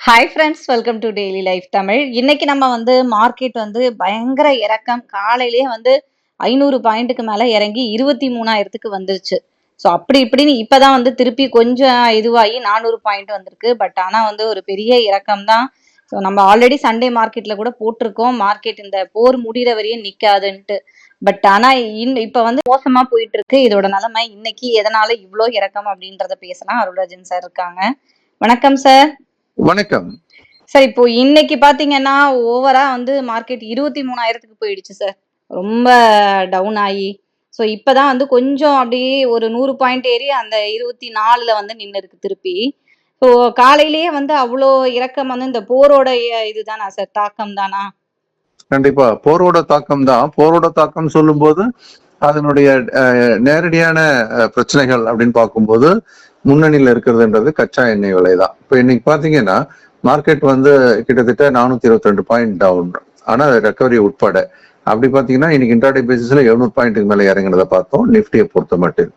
Hi friends, welcome to daily life Tamil. இன்னைக்கு நம்ம market பயங்கர இறக்கம். காலையிலேயே 500 பாயிண்ட்டுக்கு மேல இறங்கி 23,000க்கு வந்துருச்சு. ஸோ அப்படி இப்படின்னு இப்பதான் திருப்பி கொஞ்சம் இதுவாகி 400 பாயிண்ட் வந்திருக்கு. பட் ஆனா ஒரு பெரிய இறக்கம் தான். ஸோ நம்ம ஆல்ரெடி சண்டே மார்க்கெட்ல கூட போட்டிருக்கோம், மார்க்கெட் இந்த போர் முடிகிற வரையும் நிக்காதுன்ட்டு. பட் ஆனா இப்ப மோசமா போயிட்டு இருக்கு இதோட நிலைமை. இன்னைக்கு எதனால இவ்வளோ இறக்கம் அப்படின்றத பேசலாம். அருள்ராஜன் சார் இருக்காங்க. வணக்கம் சார். வணக்கம் சார். இப்போ இன்னைக்கு பாத்தீங்கன்னா ஓவரா மார்க்கெட் 23,000க்கு போயிடுச்சு சார். ரொம்ப டவுன் ஆகி. ஸோ இப்பதான் கொஞ்சம் அப்படியே ஒரு 100 பாயிண்ட் ஏறி அந்த 24ல நின்று இருக்கு திருப்பி. ஸோ காலையிலேயே அவ்வளோ இறக்கம் இந்த போரோட இதுதானா சார், தாக்கம் தானா? கண்டிப்பா போரோட தாக்கம் தான். போரோட தாக்கம் சொல்லும் போது அதனுடைய நேரடியான பிரச்சனைகள் அப்படின்னு பார்க்கும்போது முன்னணியில இருக்கிறதுன்றது கச்சா எண்ணெய் விலை தான். இப்ப இன்னைக்கு பாத்தீங்கன்னா மார்க்கெட் கிட்டத்தட்ட 422 பாயிண்ட் டவுன். ஆனா ரெக்கவரி உட்பட அப்படி பாத்தீங்கன்னா இன்னைக்கு இன்ட்ராடே பேசிஸ்ல 700 பாயிண்ட்டுக்கு மேல இறங்குறத பார்த்தோம் நிப்டியை பொறுத்த மட்டும்.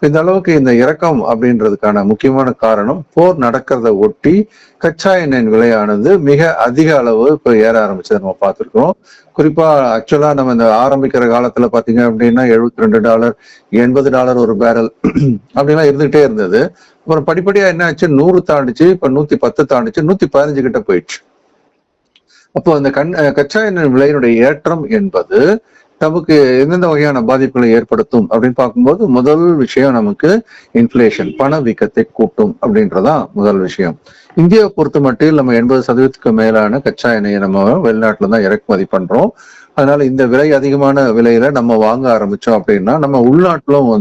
இந்த அளவுக்கு இந்த இறக்கம் அப்படின்றதுக்கான முக்கியமான காரணம் போர் நடக்கிறத ஒட்டி கச்சா எண்ணெயின் விலையானது மிக அதிக அளவு இப்ப ஏற ஆரம்பிச்சதை நம்ம பார்த்திருக்கோம். குறிப்பா ஆக்சுவலா நம்ம இந்த ஆரம்பிக்கிற காலத்துல பாத்தீங்க அப்படின்னா $72, $80 ஒரு பேரல் அப்படின்லாம் இருந்துகிட்டே இருந்தது. அப்புறம் படிப்படியா என்ன ஆச்சு, 100 தாண்டிச்சு, இப்ப 110 தாண்டிச்சு, 115 கிட்ட போயிடுச்சு. அப்போ அந்த கச்சா எண்ணெய் விலையினுடைய ஏற்றம் என்பது நமக்கு எந்தெந்த வகையான பாதிப்புகளை ஏற்படுத்தும் அப்படின்னு பார்க்கும்போது முதல் விஷயம் நமக்கு இன்ஃபிளேஷன், பணவீக்கத்தை கூட்டும் அப்படின்றதான் முதல் விஷயம். இந்தியாவை பொறுத்த மட்டும் நம்ம 80% மேலான கச்சா எண்ணெயை நம்ம வெளிநாட்டுல தான் இறக்குமதி பண்றோம். அதனால இந்த விலை அதிகமான விலையில நம்ம வாங்க ஆரம்பிச்சோம் அப்படின்னா நம்ம உள்நாட்டிலும்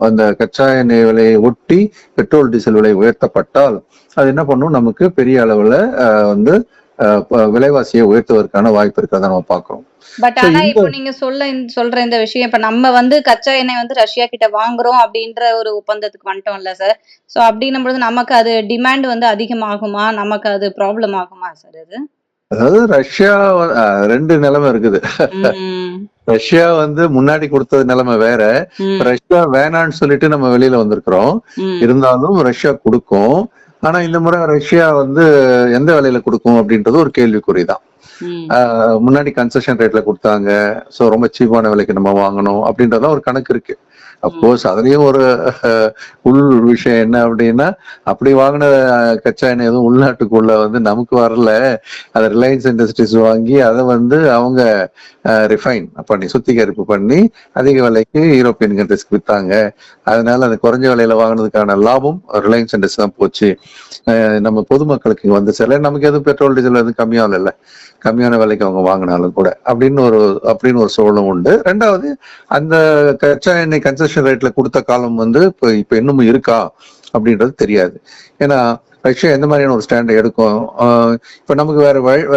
அந்த கச்சா எண்ணெய் விலையை ஒட்டி பெட்ரோல் டீசல் விலை உயர்த்தப்பட்டால் அது என்ன பண்ணும், நமக்கு பெரிய அளவுல விலைவாசியை உயர்த்துவதற்கான வாய்ப்பு இருக்கிறத நம்ம பார்க்கிறோம். பட் ஆனா இப்போ நீங்க சொல்ற இந்த விஷயம், இப்ப நம்ம கச்சா எண்ணெய் ரஷ்யா கிட்ட வாங்குறோம் அப்படின்ற ஒரு ஒப்பந்தத்துக்கு வந்துட்டோம்ல சார். சோ அப்படின்னும் பொழுது நமக்கு அது டிமாண்ட் அதிகமாகுமா, நமக்கு அது ப்ராப்ளம் ஆகுமா சார்? அது அதாவது ரஷ்யா ரெண்டு நிலைமை இருக்குது. ரஷ்யா முன்னாடி கொடுத்தது நிலைமை வேற. ரஷ்யா வேணான்னு சொல்லிட்டு நம்ம வெளியில வந்திருக்கிறோம். இருந்தாலும் ரஷ்யா கொடுக்கும். ஆனா இந்த முறை ரஷ்யா எந்த விலையில கொடுக்கும் அப்படின்றது ஒரு கேள்விக்குறிதான். முன்னாடி கன்செஷன் ரேட்ல கொடுத்தாங்க. சோ ரொம்ப சீப்பான விலைக்கு நம்ம வாங்கணும் அப்படின்றதான் ஒரு கணக்கு இருக்கு. அப்கோர்ஸ் அதுலயும் ஒரு உள் விஷயம் என்ன அப்படின்னா, அப்படி வாங்கின கச்சா எண்ணெய் எதுவும் உள்நாட்டுக்குள்ள நமக்கு வரல. அதை ரிலையன்ஸ் இண்டஸ்ட்ரீஸ் வாங்கி அதை அவங்க ரிஃபைன் பண்ணி சுத்திகரிப்பு பண்ணி அதிக விலைக்கு யூரோப்பியன் கண்ட்ரிஸ்க்கு வித்தாங்க. அதனால அந்த குறைஞ்ச விலையில வாங்கினதுக்கான லாபம் ரிலையன்ஸ் இண்டஸ்ட்ரி தான் போச்சு. நம்ம பொதுமக்களுக்கு சில நமக்கு எதுவும் பெட்ரோல் டீசல் எதுவும் கம்மியாகும் இல்லை, கம்மியான விலைக்கு அவங்க வாங்கினாலும் கூட அப்படின்னு ஒரு சூழலும் உண்டு. ரெண்டாவது, அந்த கச்சா எண்ணெய் கன்செஷன் ரேட்ல கொடுத்த காலம் இப்ப இன்னமும் இருக்கா அப்படின்றது தெரியாது. ஏன்னா ரஷ்யா எந்த மாதிரியான ஒரு ஸ்டாண்ட் எடுக்கும். இப்ப நமக்கு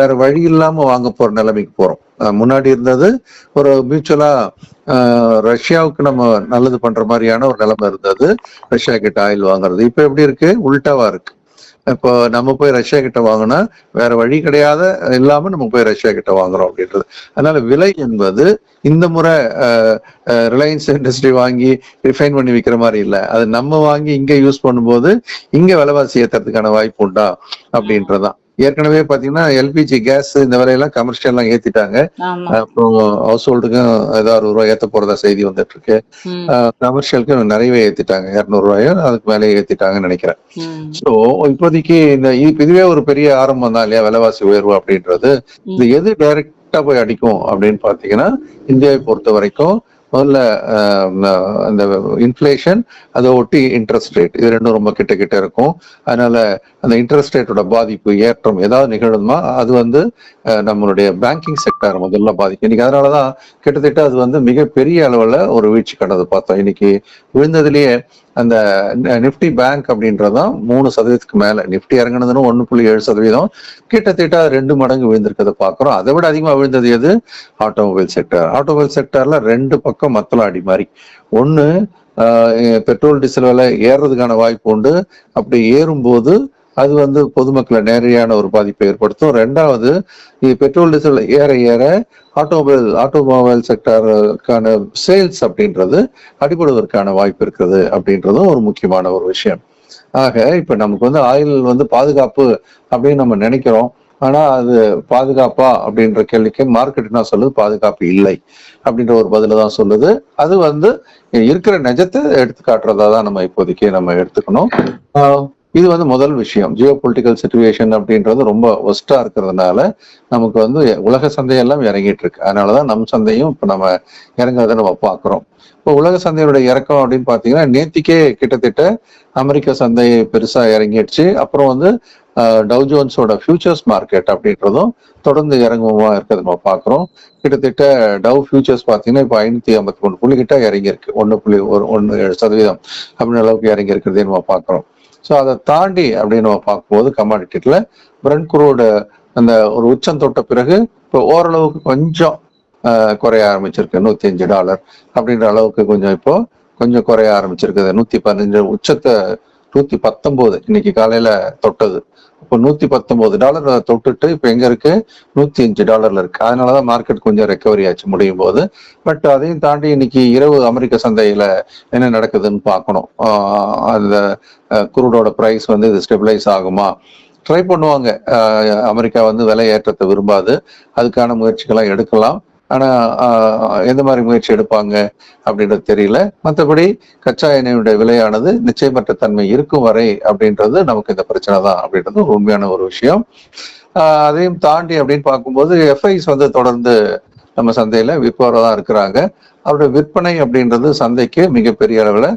வேற வழி இல்லாம வாங்க போற நிலைமைக்கு போறோம். முன்னாடி இருந்தது ஒரு மியூச்சுவலா ரஷ்யாவுக்கு நம்ம நல்லது பண்ற மாதிரியான ஒரு நிலைமை இருந்தது, ரஷ்யா கிட்ட ஆயில் வாங்குறது. இப்ப எப்படி இருக்கு, உல்டாவா இருக்கு. இப்போ நம்ம போய் ரஷ்யா கிட்ட வாங்கினா வேற வழி கிடையாத இல்லாம நம்ம போய் ரஷ்யா கிட்ட வாங்குறோம் அப்படின்றது. அதனால விலை என்பது இந்த முறை ரிலையன்ஸ் இண்டஸ்ட்ரி வாங்கி ரிஃபைன் பண்ணி விற்கிற மாதிரி இல்லை. அது நம்ம வாங்கி இங்க யூஸ் பண்ணும்போது இங்க விலைவாசி ஏத்துறதுக்கான வாய்ப்பு உண்டா அப்படின்றதான். ஏற்கனவே பாத்தீங்கன்னா எல்பிஜி கேஸ் இந்த விலையெல்லாம் கமர்ஷியல்லாம் ஏத்திட்டாங்க. அப்புறம் ஹவுஸ் ஹோல்டுக்கும் ஏதாவது ரூபாய் ஏத்த போறதா செய்தி வந்துட்டு இருக்கு. கமர்ஷியலுக்கு நிறையவே ஏத்திட்டாங்க, 200 ரூபாயும் அதுக்கு மேலே ஏத்திட்டாங்கன்னு நினைக்கிறேன். சோ இப்போதைக்கு இதுவே ஒரு பெரிய ஆரம்பம் தான் இல்லையா விலைவாசி உயர்வு அப்படின்றது. இது எது டைரக்டா போய் அடிக்கும் அப்படின்னு பாத்தீங்கன்னா, இந்தியாவை பொறுத்த வரைக்கும் முதல்ல அந்த இன்ஃபிளேஷன், அதை ஒட்டி இன்ட்ரெஸ்ட் ரேட், இது ரெண்டும் ரொம்ப கிட்ட கிட்ட இருக்கும். அதனால அந்த இன்ட்ரெஸ்ட் ரேட்டோட பாதிப்பு ஏற்றம் ஏதாவது நிகழுமா, அது நம்மளுடைய பேங்கிங் செக்டர் முதல்ல பாதிக்கும். இன்னைக்கு அதனாலதான் கிட்டத்தட்ட அது மிகப்பெரிய அளவுல ஒரு வீழ்ச்சி கண்டது பார்த்தோம். இன்னைக்கு விழுந்ததுலயே அந்த நிப்டி பேங்க் அப்படின்றதான் 3% மேல, நிப்டி இறங்கினதுன்னு 1.7%, கிட்டத்தட்ட 2 மடங்கு விழுந்திருக்கிறத பாக்குறோம். அதை விட அதிகமா விழுந்தது எது, ஆட்டோமொபைல் செக்டர். ஆட்டோமொபைல் செக்டர்ல 2 பக்கம் மத்தள அடி மாதிரி. ஒண்ணு, பெட்ரோல் டீசல் விலை ஏறுறதுக்கான வாய்ப்பு உண்டு. அப்படி ஏறும்போது அது வந்து பொதுமக்களை நேரடியான ஒரு பாதிப்பை ஏற்படுத்தும். ரெண்டாவது, இது பெட்ரோல் டீசல் ஏற ஏற ஆட்டோமொபைல் செக்டருக்கான சேல்ஸ் அப்படின்றது அடிபடுவதற்கான வாய்ப்பு இருக்குது அப்படின்றதும் ஒரு முக்கியமான ஒரு விஷயம். ஆக இப்ப நமக்கு வந்து ஆயில் வந்து பாதுகாப்பு அப்படின்னு நம்ம நினைக்கிறோம். ஆனா அது பாதுகாப்பா அப்படின்ற கேள்விக்கு மார்க்கெட் என்ன சொல்லுது? பாதுகாப்பு இல்லை அப்படின்ற ஒரு பதில தான் சொல்லுது. அது வந்து இருக்கிற நிஜத்தை எடுத்து காட்டுறதா தான் நம்ம இப்போதைக்கு நம்ம எடுத்துக்கணும். இது வந்து முதல் விஷயம். ஜியோ பொலிட்டிக்கல் சிச்சுவேஷன் அப்படின்றது ரொம்ப ஒஸ்டா இருக்கிறதுனால நமக்கு வந்து உலக சந்தையெல்லாம் இறங்கிட்டு இருக்கு. அதனாலதான் நம் சந்தையும் இப்ப நம்ம இறங்குறத நம்ம பாக்குறோம். இப்போ உலக சந்தையோட இறக்கம் அப்படின்னு பாத்தீங்கன்னா நேத்திக்கே கிட்டத்தட்ட அமெரிக்க சந்தை பெருசா இறங்கிடுச்சு. அப்புறம் வந்து டவ் ஜோன்ஸோட ஃபியூச்சர்ஸ் மார்க்கெட் அப்படின்றதும் தொடர்ந்து இறங்குமா இருக்கிறது நம்ம பாக்குறோம். கிட்டத்தட்ட டவ் ஃபியூச்சர்ஸ் பாத்தீங்கன்னா இப்போ 553 புள்ளி கிட்ட இறங்கி இருக்கு. 1.17% அப்படின்னு அளவுக்கு இறங்கி இருக்கிறதே நம்ம பாக்குறோம். ஸோ அதை தாண்டி அப்படின்னு நம்ம பார்க்கும்போது கமாடிட்டில பிரெண்ட் குரூடு அந்த ஒரு உச்சம் தொட்ட பிறகு இப்போ ஓரளவுக்கு கொஞ்சம் குறைய ஆரம்பிச்சிருக்கு. $105 அப்படின்ற அளவுக்கு கொஞ்சம் இப்போ கொஞ்சம் குறைய ஆரம்பிச்சிருக்குது. 115 உச்சத்தை 119 இன்னைக்கு காலையில தொட்டது. இப்போ $119 தொட்டுட்டு இப்ப எங்க இருக்கு? $105 இருக்கு. அதனாலதான் மார்க்கெட் கொஞ்சம் ரெக்கவரி ஆச்சு முடியும் போது. பட் அதையும் தாண்டி இன்னைக்கு இரவு அமெரிக்க சந்தையில என்ன நடக்குதுன்னு பார்க்கணும். அந்த குரூடோட பிரைஸ் வந்து இது ஸ்டெபிளைஸ் ஆகுமா? ட்ரை பண்ணுவாங்க. அமெரிக்கா வந்து விலை ஏற்றத்தை விரும்பாது. அதுக்கான முயற்சிகள்லாம் எடுக்கலாம். ஆனா எந்த மாதிரி முயற்சி எடுப்பாங்க அப்படின்றது தெரியல. மற்றபடி கச்சா எண்ணெயுடைய விலையானது நிச்சயமற்ற தன்மை இருக்கும் வரை அப்படின்றது நமக்கு இந்த பிரச்சனை தான் அப்படின்றது ஒரு உண்மையான ஒரு விஷயம். அதையும் தாண்டி அப்படின்னு பார்க்கும்போது எஃப்ஐஸ் வந்து தொடர்ந்து நம்ம சந்தையில விற்பவராக இருக்கிறாங்க. அவருடைய விற்பனை அப்படின்றது சந்தைக்கு மிகப்பெரிய அளவுல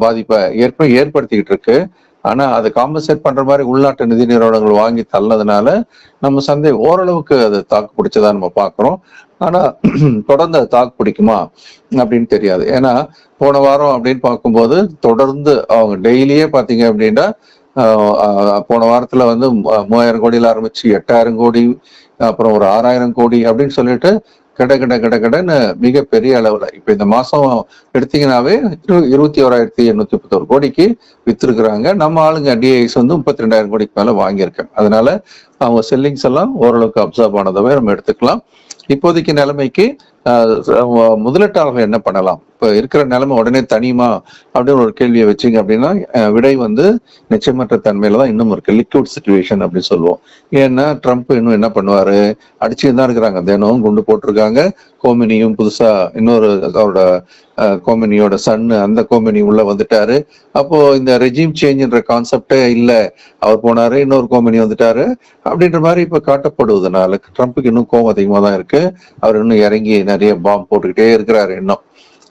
பாதிப்பை ஏற்படுத்திக்கிட்டு இருக்கு. ஆனா அதை காம்பன்சேட் பண்ற மாதிரி உள்நாட்டு நிதி நிறுவனங்கள் வாங்கி தள்ளதுனால நம்ம சந்தை ஓரளவுக்கு அது தாக்கு பிடிச்சதா நம்ம பாக்குறோம். ஆனா தொடர்ந்து அது தாக்கு பிடிக்குமா அப்படின்னு தெரியாது. ஏன்னா போன வாரம் அப்படின்னு பார்க்கும்போது தொடர்ந்து அவங்க டெய்லியே பாத்தீங்க அப்படின்னா போன வாரத்துல வந்து 3000 கோடியில ஆரம்பிச்சு 8000 கோடி, அப்புறம் ஒரு 6000 கோடி அப்படின்னு சொல்லிட்டு கடன்னு மிகப்பெரிய அளவுல இப்ப இந்த மாசம் எடுத்தீங்கன்னாவே 21,831 கோடிக்கு வித்திருக்கிறாங்க. நம்ம ஆளுங்க டிஐஸ் வந்து 32,000 கோடிக்கு மேல வாங்கியிருக்காங்க. அதனால அவங்க செல்லிங்ஸ் எல்லாம் ஓரளவுக்கு அப்சர்வ் ஆனதவே நம்ம எடுத்துக்கலாம். இப்போதைக்கு நிலைமைக்கு முதலீட்டாளர்கள் என்ன பண்ணலாம்? இப்ப இருக்கிற நிலைமை உடனே தனியுமா அப்படின்னு ஒரு கேள்வியை வச்சிங்க அப்படின்னா விடை வந்து நிச்சயமற்ற தன்மையில தான் இன்னும் இருக்கு. லிக்விட் சிச்சுவேஷன் அப்படின்னு சொல்லுவோம். ஏன்னா ட்ரம்ப் இன்னும் என்ன பண்ணுவாரு? அடிச்சுட்டு தான் இருக்கிறாங்க. தினம் குண்டு போட்டிருக்காங்க. கோமினியும் புதுசா இன்னொரு அவரோட கோமினியோட சன்னு அந்த கோமினி உள்ள வந்துட்டாரு. அப்போ இந்த ரெஜிம் சேஞ்சுன்ற கான்செப்டே இல்ல. அவர் போனாரு, இன்னொரு கோமினி வந்துட்டாரு அப்படின்ற மாதிரி இப்ப காட்டப்படுவதனால ட்ரம்ப்புக்கு இன்னும் கோபம் அதிகமா தான் இருக்கு. அவர் இன்னும் இறங்கி நிறைய பாம்பு போட்டுக்கிட்டே இருக்கிறாரு இன்னும்.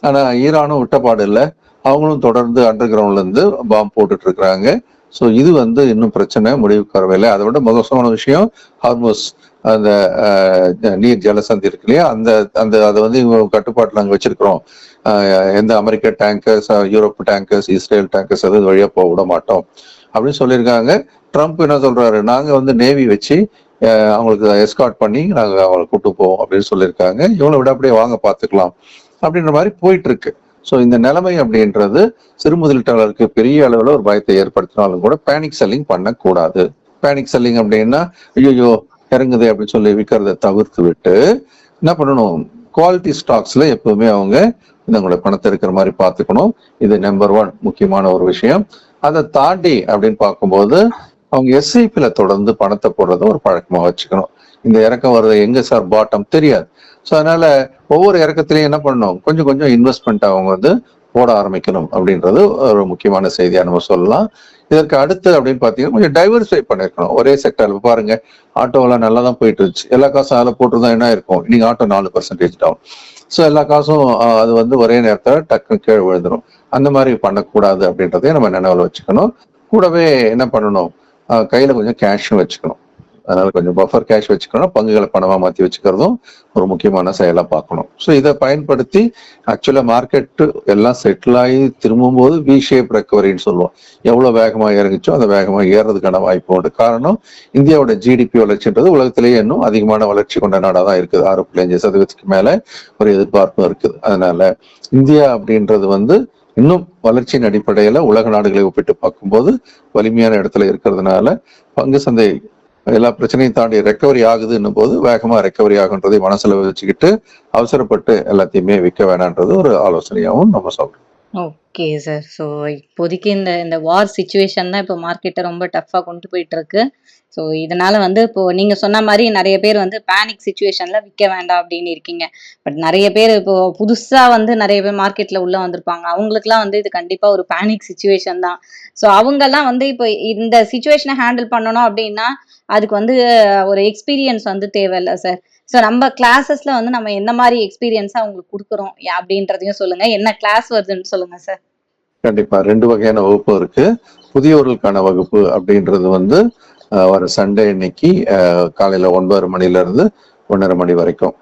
ஆனா ஈரானும் விட்டப்பாடு இல்லை. அவங்களும் தொடர்ந்து அண்டர் கிரவுண்ட்ல இருந்து பாம்பு போட்டுட்டு இருக்கிறாங்க. ஸோ இது வந்து இன்னும் பிரச்சனை முடிவுக்கு வரவில்லை. அதை விட மோசமான விஷயம் ஹார்மோஸ் அந்த நீர் ஜலசந்தி இருக்கு இல்லையா, அந்த அந்த அதை வந்து இவங்க கட்டுப்பாட்டில் நாங்கள் வச்சிருக்கிறோம். எந்த அமெரிக்க tankers, Europe tankers, Israel tankers அது வழியா போக விட மாட்டோம் அப்படின்னு சொல்லியிருக்காங்க. ட்ரம்ப் என்ன சொல்றாரு? நாங்க வந்து நேவி வச்சு அவங்களுக்கு எஸ்கார்ட் பண்ணி நாங்க அவங்களை கூட்டு போவோம் அப்படின்னு சொல்லியிருக்காங்க. இவங்களை விட அப்படியே வாங்க பாத்துக்கலாம் அப்படின்ற மாதிரி போயிட்டு இருக்கு. ஸோ இந்த நிலைமை அப்படின்றது சிறு முதலீட்டாளருக்கு பெரிய அளவுல ஒரு பயத்தை ஏற்படுத்தினாலும் கூட பேனிக் செல்லிங் பண்ணக்கூடாது. பேனிக் செல்லிங் அப்படின்னா ஐயோ இறங்குது அப்படின்னு சொல்லி விற்கிறத தவிர்த்து விட்டு என்ன பண்ணணும்? குவாலிட்டி ஸ்டாக்ஸ்ல எப்பவுமே அவங்க இவங்களோட பணத்தை இருக்கிற மாதிரி பார்த்துக்கணும். இது நம்பர் 1 முக்கியமான ஒரு விஷயம். அதை தாண்டி அப்படின்னு பார்க்கும்போது அவங்க எஸ்ஐபில தொடர்ந்து பணத்தை போடுறத ஒரு பழக்கமா வச்சுக்கணும். இந்த இறக்கம் வர்றது எங்க சார் பாட்டம் தெரியாது. ஸோ அதனால ஒவ்வொரு இறக்கத்திலையும் என்ன பண்ணணும்? கொஞ்சம் கொஞ்சம் இன்வெஸ்ட்மெண்ட் அவங்க வந்து போட ஆரம்பிக்கணும் அப்படின்றது ஒரு முக்கியமான செய்தியா நம்ம சொல்லலாம். இதற்கு அடுத்து அப்படின்னு பாத்தீங்கன்னா கொஞ்சம் டைவர்சிஃபை பண்ணிருக்கணும். ஒரே செக்டர்ல பாருங்க, ஆட்டோவெல்லாம் நல்லா தான் போயிட்டு இருந்துச்சு. எல்லா காசும் அதில் போட்டுருந்தா என்ன இருக்கும்? இன்னைக்கு ஆட்டோ 4% டவுன். ஸோ எல்லா காசும் அது வந்து ஒரே நேரத்துல டக்குன்னு கீழே விழுந்துடும். அந்த மாதிரி பண்ணக்கூடாது அப்படின்றதையும் நம்ம நினைவில் வச்சுக்கணும். கூடவே என்ன பண்ணணும்? கையில கொஞ்சம் கேஷும் வச்சுக்கணும். அதனால கொஞ்சம் பஃபர் கேஷ் வச்சுக்கணும். பங்குகளை பணமா மாத்தி வச்சுக்கிறதும் ஒரு முக்கியமான செயலா பார்க்கணும். ஸோ இதை பயன்படுத்தி ஆக்சுவலா மார்க்கெட் எல்லாம் செட்டில் ஆகி திரும்பும் போது வி ஷேப் ரெக்கவரின்னு சொல்லுவோம். எவ்வளவு வேகமா இறங்கிச்சோ அந்த வேகமா ஏறதுக்கான வாய்ப்பு உண்டு. காரணம் இந்தியாவோட ஜிடிபி வளர்ச்சின்றது உலகத்திலேயே இன்னும் அதிகமான வளர்ச்சி கொண்ட நாடாதான் இருக்குது. 6.5% மேல ஒரு எதிர்பார்ப்பும் இருக்குது. அதனால இந்தியா அப்படின்றது வந்து இன்னும் வளர்ச்சியின் அடிப்படையில உலக நாடுகளை ஒப்பிட்டு பார்க்கும்போது வலிமையான இடத்துல இருக்கிறதுனால பங்கு சந்தை எல்லா பிரச்சனையும் தாண்டி ரெக்கவரி ஆகுதுன்னும் போது வேகமா ரெக்கவரி ஆகுன்றதை மனசுல வச்சுக்கிட்டு அவசரப்பட்டு எல்லாத்தையுமே விற்க வேணான்றது ஒரு ஆலோசனையாகவும் நம்ம சொல்றோம். Okay sir. ஸோ இப்போதைக்கு இந்த இந்த வார் சிச்சுவேஷன் தான் இப்போ மார்க்கெட்டை ரொம்ப டஃப்பாக கொண்டு போயிட்டு இருக்கு. ஸோ இதனால வந்து இப்போ நீங்க சொன்ன மாதிரி நிறைய பேர் வந்து பேனிக் சிச்சுவேஷன்ல விற்க வேண்டாம் அப்படின்னு இருக்கீங்க. பட் நிறைய பேர் இப்போ புதுசா வந்து நிறைய பேர் மார்க்கெட்ல உள்ள வந்திருப்பாங்க. அவங்களுக்குலாம் வந்து இது கண்டிப்பா ஒரு பேனிக் சிச்சுவேஷன் தான். ஸோ அவங்கெல்லாம் வந்து இப்போ இந்த சிச்சுவேஷனை ஹேண்டில் பண்ணணும் அப்படின்னா அதுக்கு வந்து ஒரு எக்ஸ்பீரியன்ஸ் வந்து தேவையில்ல சார். ஸோ நம்ம கிளாஸஸ்ல வந்து நம்ம எந்த மாதிரி எக்ஸ்பீரியன்ஸா அவங்களுக்கு கொடுக்குறோம் அப்படின்றதையும் சொல்லுங்க. என்ன கிளாஸ் வருதுன்னு சொல்லுங்க சார். கண்டிப்பா 2 வகையான வகுப்பு இருக்கு. புதியவர்களுக்கான வகுப்பு அப்படின்றது வந்து வர சண்டே இன்னைக்கு காலையில 9:30 மணில இருந்து 1:30 மணி வரைக்கும்.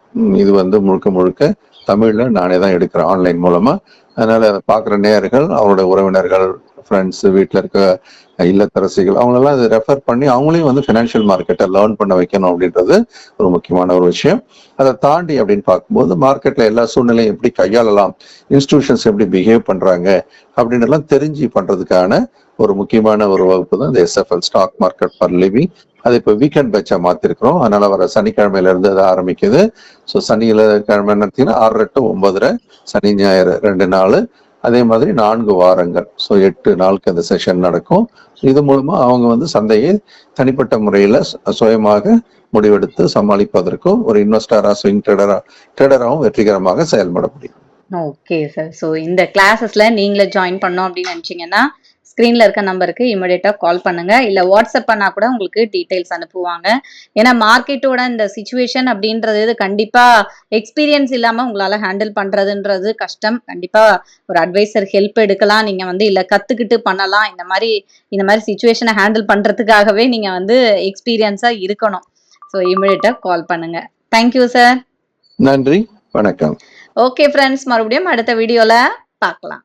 இது வந்து முழுக்க முழுக்க தமிழ்ல நானே தான் எடுக்கிறேன் ஆன்லைன் மூலமா. அதனால அதை பார்க்குற நேயர்கள் அவரோட உறவினர்கள், ஃப்ரெண்ட்ஸ், வீட்டில் இருக்க இல்லத்தரசிகள் அவங்களெல்லாம் இதை ரெஃபர் பண்ணி அவங்களையும் வந்து ஃபினான்ஷியல் மார்க்கெட்டை லேர்ன் பண்ண வைக்கணும் அப்படின்றது ஒரு முக்கியமான ஒரு விஷயம். அதை தாண்டி அப்படின்னு பார்க்கும்போது மார்க்கெட்ல எல்லா சூழ்நிலையும் எப்படி கையாளலாம், இன்ஸ்டிடியூஷன்ஸ் எப்படி பிஹேவ் பண்றாங்க அப்படின்னு எல்லாம் தெரிஞ்சு பண்றதுக்கான ஒரு முக்கியமான ஒரு வகுப்பு தான் இந்த SFL stock market for living. அது இப்போ வீக்கெண்ட் பேட்சா மாத்திருக்கிறோம். அதனால வர சனிக்கிழமையில இருந்து அது ஆரம்பிக்குது. ஸோ சனியில கிழமை நடத்தீங்கன்னா 6:30 to 9:30, சனி ஞாயிறு 2 நாள், அதே மாதிரி 4 வாரங்கள். ஸோ 8 நாளுக்கு அந்த செஷன் நடக்கும். இது மூலமா அவங்க வந்து சந்தையை தனிப்பட்ட முறையில சுயமாக முடிவெடுத்து சமாளிப்பதற்கும் ஒரு இன்வெஸ்டரா ஸ்விங் ட்ரேடராகவும் வெற்றிகரமாக செயல்பட முடியும். Okay sir. ஸோ இந்த கிளாஸஸ்ல நீங்களே ஜாயின் பண்ணோம் அப்படின்னு நினைச்சீங்கன்னா ஸ்க்ரீன்ல இருக்க நம்பருக்கு இமிடியேட்டா கால் பண்ணுங்க. இல்ல வாட்ஸ்அப் பண்ணா கூட உங்களுக்கு டீடைல்ஸ் அனுப்புவாங்க. ஏன்னா மார்க்கெட்டோட இந்த சிச்சுவேஷன் அப்படின்றது கண்டிப்பா எக்ஸ்பீரியன்ஸ் இல்லாம உங்களால ஹேண்டில் பண்றதுன்றது கஷ்டம். கண்டிப்பா ஒரு அட்வைசர் ஹெல்ப் எடுக்கலாம். நீங்க வந்து இல்ல கத்துக்கிட்டு பண்ணலாம். இந்த மாதிரி சிச்சுவேஷனை ஹேண்டில் பண்றதுக்காகவே நீங்க வந்து எக்ஸ்பீரியன்ஸா இருக்கணும். ஸோ இமிடியேட்டா கால் பண்ணுங்க. Thank you sir. நன்றி, வணக்கம். ஓகே ஃப்ரெண்ட்ஸ், மறுபடியும் அடுத்த வீடியோல பார்க்கலாம்.